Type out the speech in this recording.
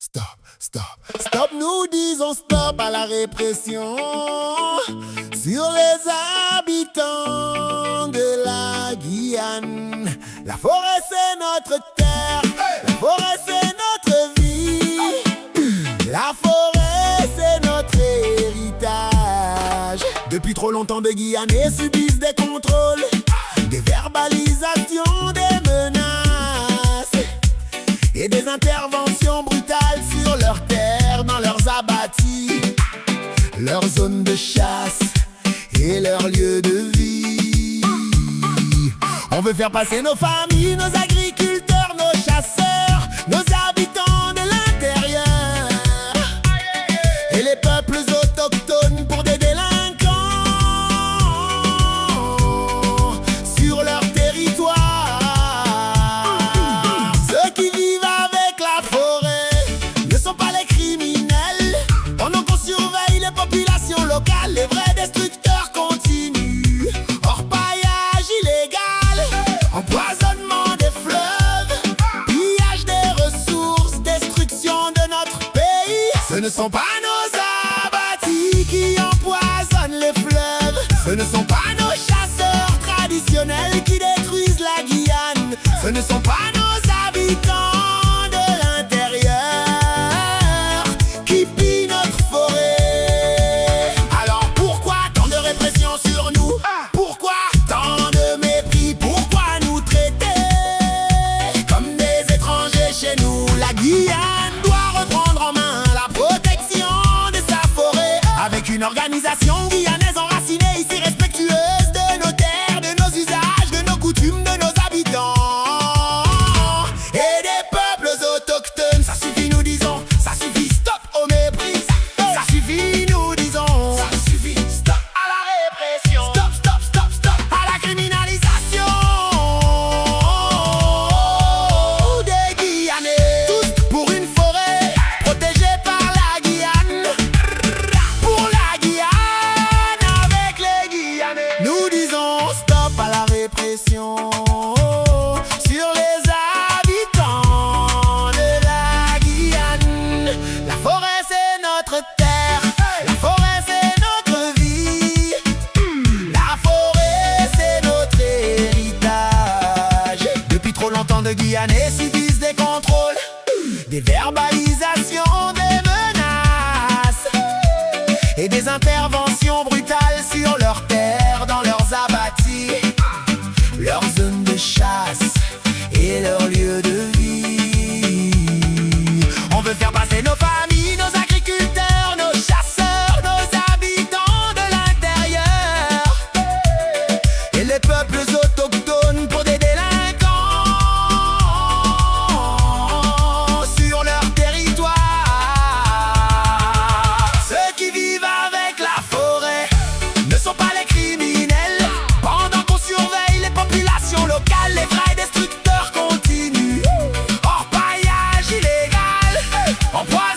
Stop, stop, stop, nous disons stop à la répression sur les habitants de la Guyane. La forêt c'est notre terre, la forêt c'est notre vie, la forêt c'est notre héritage. Depuis trop longtemps de Guyanais subissent des contrôles, des verbalisations, des menaces et des interventions brutales sur leurs terres, dans leurs abattis, leurs zones de chasse et leurs lieux de vie. On veut faire passer nos familles, nos agriculteurs, nos chasseurs, nos habitants de l'intérieur et les peuples autochtones pour des délinquants sur leur territoire. Ceux qui vivent avec la forêt ne sont pas les criminels. Pendant qu'on surveille les populations locales, les vrais destructeurs continuent. Orpaillage illégal, empoisonnement des fleuves, pillage des ressources, destruction de notre pays. Ce ne sont pas nos abattis qui empoisonnent les fleuves, ce ne sont pas nos chasseurs traditionnels qui détruisent la Guyane, ce ne sont pas nos habitants de l'intérieur qui pillent notre forêt. Alors pourquoi tant de répression sur nous? Pourquoi tant de mépris? Pourquoi nous traiter comme des étrangers chez nous? La Guyane doit reprendre en main la protection de sa forêt, avec une organisation guyanaise enracinée ici, respectueuse de nos terres, de nos usages, de nos coutumes, de nos habitants et des peuples autochtones. Ça suffit, nous disons, ça suffit, stop au mépris. Ça suffit, nous disons, ça suffit, stop à la répression. Stop, stop, stop, stop à la criminalisation des Guyanais. Tous pour une forêt protégée par la Guyane, pour la Guyane avec les Guyanais. Nous disons stop à la répression sur les habitants de la Guyane. La forêt c'est notre terre, la forêt c'est notre vie, la forêt c'est notre héritage. Depuis trop longtemps de Guyanais subissent des contrôles, des verbalisations, des menaces et des interventions brutales sur leurs terres, dans leurs abattis, leurs zones de chasse et leurs lieux de vie. On veut faire passer nos familles, nos agriculteurs, nos chasseurs, nos habitants de l'intérieur et les peuples autochtones pour des délinquants sur leur territoire. Ceux qui vivent avec la forêt ne sont pas les criminels. Pendant qu'on surveille les populations locales, les vrais destructeurs continuent. Orpaillage illégal, empoisonnement